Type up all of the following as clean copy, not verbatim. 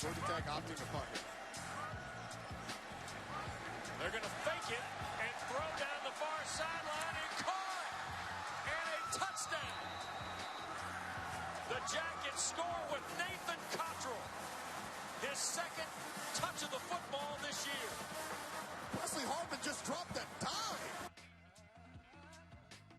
Georgia Tech opting to punt here. They're going to fake it and throw down the far sideline and caught. And a touchdown. The Jackets score with Nathan Cottrell. His second touch of the football this year. Pressley Harvin just dropped a dime.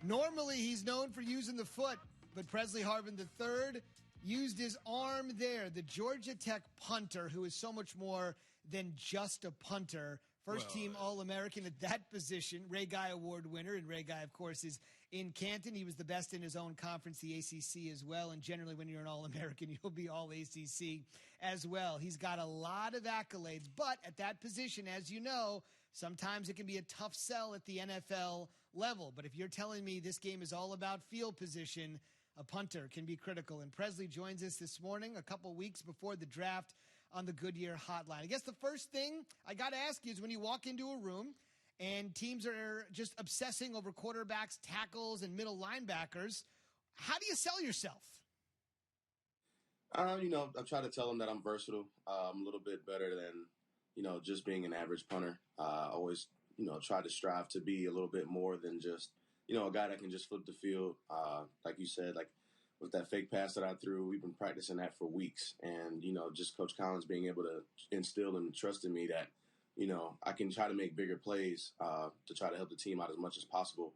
Normally, he's known for using the foot, but Pressley Harvin III used his arm there. The Georgia Tech punter, who is so much more than just a punter. First-team All-American at that position, Ray Guy Award winner. And Ray Guy, of course, is in Canton. He was the best in his own conference, the ACC, as well. And generally, when you're an All-American, you'll be All-ACC as well. He's got a lot of accolades. But at that position, as you know, sometimes it can be a tough sell at the NFL level. But if you're telling me this game is all about field position, a punter can be critical. And Pressley joins us this morning, a couple weeks before the draft, on the Goodyear Hotline. I guess the first thing I got to ask you is when you walk into a room and teams are just obsessing over quarterbacks, tackles, and middle linebackers, how do you sell yourself? I try to tell them that I'm versatile. I'm a little bit better than, just being an average punter. I always, try to strive to be a little bit more than just, a guy that can just flip the field. Like you said, like with that fake pass that I threw, we've been practicing that for weeks. And, just Coach Collins being able to instill and trust in me that, I can try to make bigger plays to try to help the team out as much as possible.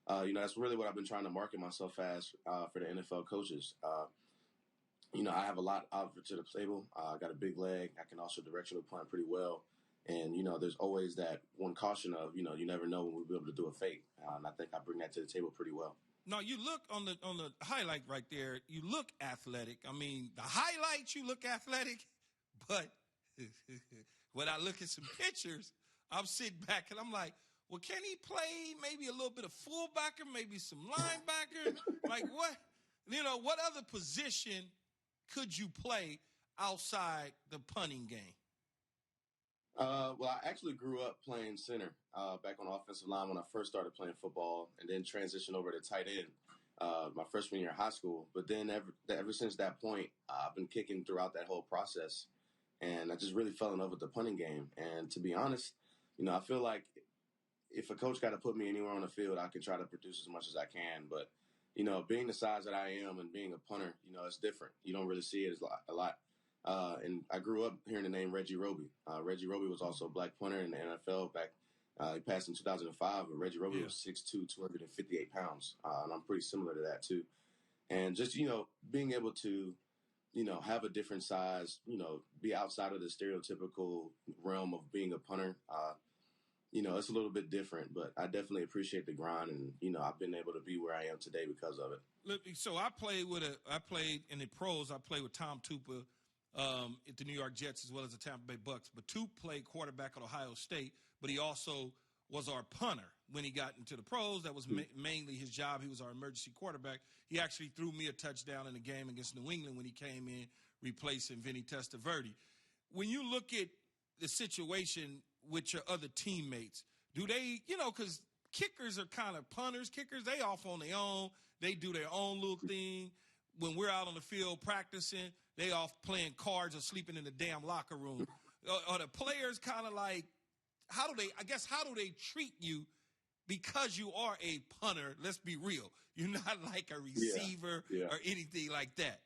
That's really what I've been trying to market myself as for the NFL coaches. I have a lot offered to the table. I got a big leg. I can also directional punt pretty well. And, there's always that one caution of, you never know when we'll be able to do a fake. And I think I bring that to the table pretty well. No, you look on the highlight right there, you look athletic. I mean, the highlights, you look athletic. But when I look at some pictures, I'm sitting back and I'm like, well, can he play maybe a little bit of fullbacker, maybe some linebacker? Like what? What other position could you play outside the punting game? Well, I actually grew up playing center back on the offensive line when I first started playing football, and then transitioned over to tight end my freshman year of high school. But then ever since that point, I've been kicking throughout that whole process, and I just really fell in love with the punting game. And to be honest, I feel like if a coach got to put me anywhere on the field, I can try to produce as much as I can. But being the size that I am and being a punter, it's different. You don't really see it a lot. And I grew up hearing the name Reggie Roby. Reggie Roby was also a black punter in the NFL back. He passed in 2005, but Reggie Roby was 6'2", 258 pounds. And I'm pretty similar to that too. And just, being able to, have a different size, be outside of the stereotypical realm of being a punter, it's a little bit different, but I definitely appreciate the grind, and I've been able to be where I am today because of it. Look, so I played in the pros. I played with Tom Tupa at the New York Jets as well as the Tampa Bay Bucks. But Tupa played quarterback at Ohio State, but he also was our punter when he got into the pros. That was mainly his job. He was our emergency quarterback. He actually threw me a touchdown in a game against New England when he came in replacing Vinny Testaverde. When you look at the situation with your other teammates, do they, because kickers are kind of punters. Kickers, they off on their own. They do their own little thing. When we're out on the field practicing, they off playing cards or sleeping in the damn locker room. Are the players kind of like, how do they treat you because you are a punter? Let's be real. You're not like a receiver or anything like that.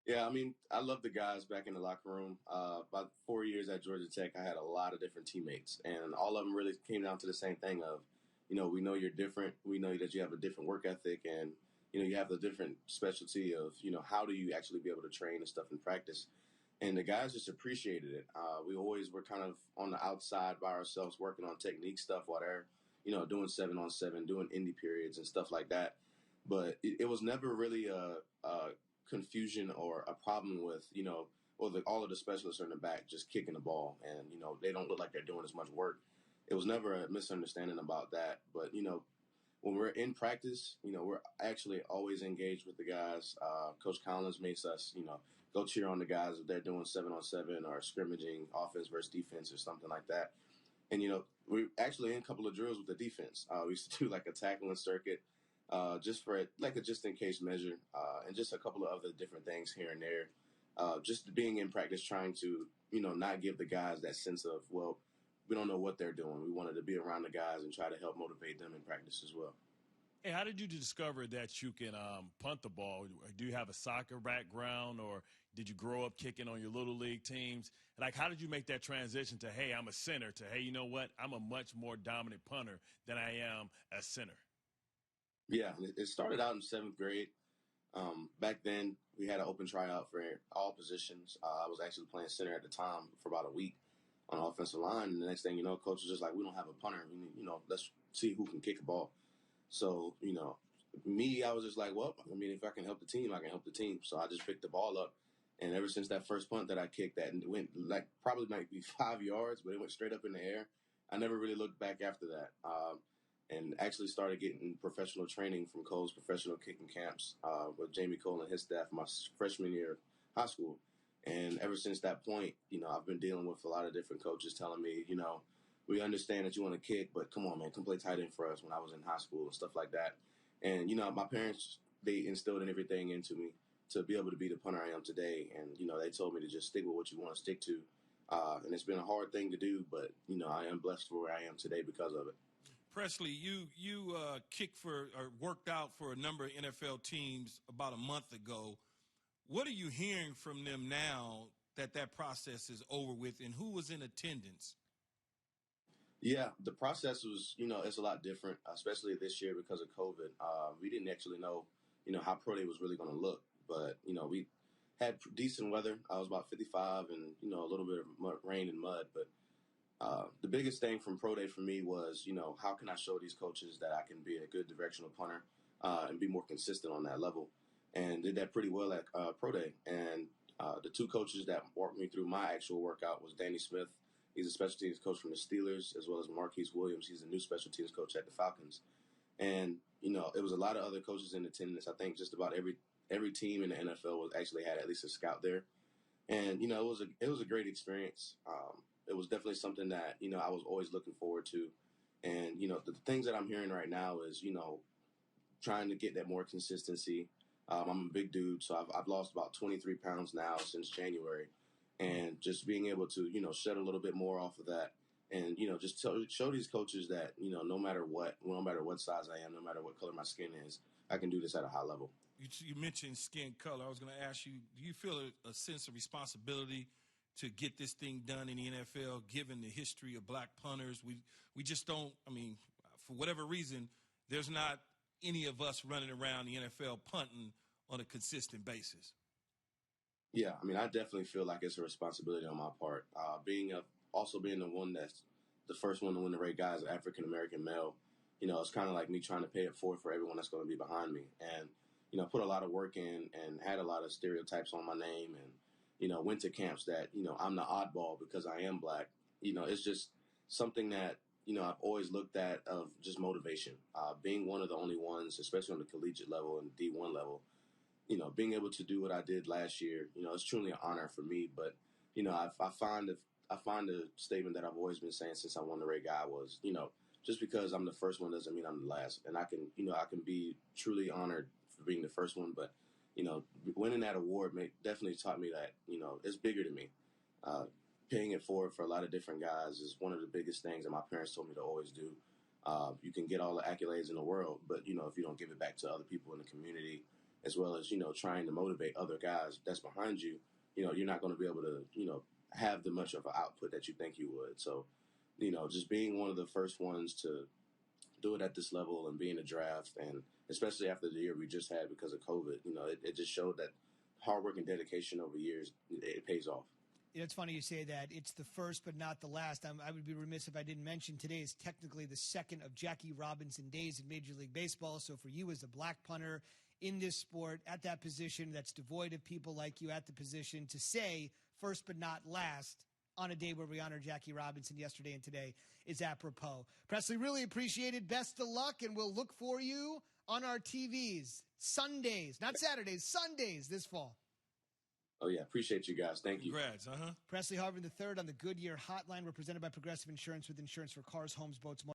Yeah, I mean, I love the guys back in the locker room. About 4 years at Georgia Tech, I had a lot of different teammates, and all of them really came down to the same thing of, we know you're different. We know that you have a different work ethic, and, you have the different specialty of, how do you actually be able to train and stuff in practice. And the guys just appreciated it. We always were kind of on the outside by ourselves working on technique stuff while they're, doing 7-on-7, doing indie periods and stuff like that. But it was never really a confusion or a problem with, all of the specialists are in the back just kicking the ball and, they don't look like they're doing as much work. It was never a misunderstanding about that. But, when we're in practice, we're actually always engaged with the guys. Coach Collins makes us, go cheer on the guys if they're doing 7-on-7 or scrimmaging offense versus defense or something like that. And, we're actually in a couple of drills with the defense. We used to do like a tackling circuit just for like a just in case measure and just a couple of other different things here and there. just being in practice, trying to, not give the guys that sense of, well, we don't know what they're doing. We wanted to be around the guys and try to help motivate them in practice as well. Hey, how did you discover that you can punt the ball? Do you have a soccer background, or did you grow up kicking on your little league teams? Like, how did you make that transition to, hey, I'm a center, to, hey, you know what, I'm a much more dominant punter than I am a center? Yeah, it started out in 7th grade. Back then, we had an open tryout for all positions. I was actually playing center at the time for about a week on the offensive line. And the next thing you know, coach was just like, we don't have a punter. We need, let's see who can kick a ball. So, I was just like, well, I mean, if I can help the team, I can help the team. So I just picked the ball up. And ever since that first punt that I kicked, that went like probably might be 5 yards, but it went straight up in the air. I never really looked back after that. And actually started getting professional training from Cole's professional kicking camps with Jamie Cole and his staff my freshman year of high school. And ever since that point, I've been dealing with a lot of different coaches telling me, we understand that you want to kick, but come on, man, come play tight end for us when I was in high school and stuff like that. And, my parents, they instilled in everything into me to be able to be the punter I am today. And, they told me to just stick with what you want to stick to. And it's been a hard thing to do, but, I am blessed for where I am today because of it. Pressley, you kicked for or worked out for a number of NFL teams about a month ago. What are you hearing from them now that process is over with, and who was in attendance? Yeah, the process was, it's a lot different, especially this year because of COVID. We didn't actually know, how pro day was really going to look. But, we had decent weather. I was about 55 and, a little bit of rain and mud. But the biggest thing from pro day for me was, how can I show these coaches that I can be a good directional punter and be more consistent on that level? And did that pretty well at pro day. And the two coaches that walked me through my actual workout was Danny Smith. He's a special teams coach from the Steelers, as well as Marquise Williams. He's a new special teams coach at the Falcons. And, it was a lot of other coaches in attendance. I think just about every team in the NFL actually had at least a scout there. And, it was a great experience. It was definitely something that, I was always looking forward to. And, the things that I'm hearing right now is, trying to get that more consistency. I'm a big dude, so I've lost about 23 pounds now since January. And just being able to, shed a little bit more off of that and, just show these coaches that, no matter what size I am, no matter what color my skin is, I can do this at a high level. You mentioned skin color. I was going to ask you, do you feel a sense of responsibility to get this thing done in the NFL, given the history of black punters? We just don't, for whatever reason, there's not any of us running around the NFL punting on a consistent basis. Yeah, I definitely feel like it's a responsibility on my part. Also being the one that's the first one to win the Ray Guy as an African-American male, it's kind of like me trying to pay it forward for everyone that's going to be behind me. And, put a lot of work in and had a lot of stereotypes on my name and, went to camps that, I'm the oddball because I am black. It's just something that, I've always looked at of just motivation. Being one of the only ones, especially on the collegiate level and D1 level, being able to do what I did last year, it's truly an honor for me. But, I find the statement that I've always been saying since I won the Ray Guy was, just because I'm the first one doesn't mean I'm the last. And I can be truly honored for being the first one. But, winning that award definitely taught me that, it's bigger than me. Paying it forward for a lot of different guys is one of the biggest things that my parents told me to always do. You can get all the accolades in the world, but, if you don't give it back to other people in the community, as well as, trying to motivate other guys that's behind you, you're not going to be able to, have the much of an output that you think you would. So, just being one of the first ones to do it at this level and be in the draft, and especially after the year we just had because of COVID, it just showed that hard work and dedication over years, it pays off. It's funny you say that. It's the first but not the last. I would be remiss if I didn't mention today is technically the second of Jackie Robinson days in Major League Baseball. So for you as a black punter in this sport at that position that's devoid of people like you at the position to say first but not last on a day where we honored Jackie Robinson yesterday and today is apropos. Pressley, really appreciate it. Best of luck, and we'll look for you on our TVs Sundays, not Saturdays, Sundays this fall. Oh, yeah. Appreciate you guys. Thank you. Congrats. Pressley Harvin III on the Goodyear Hotline. We're presented by Progressive Insurance with insurance for cars, homes, boats, more.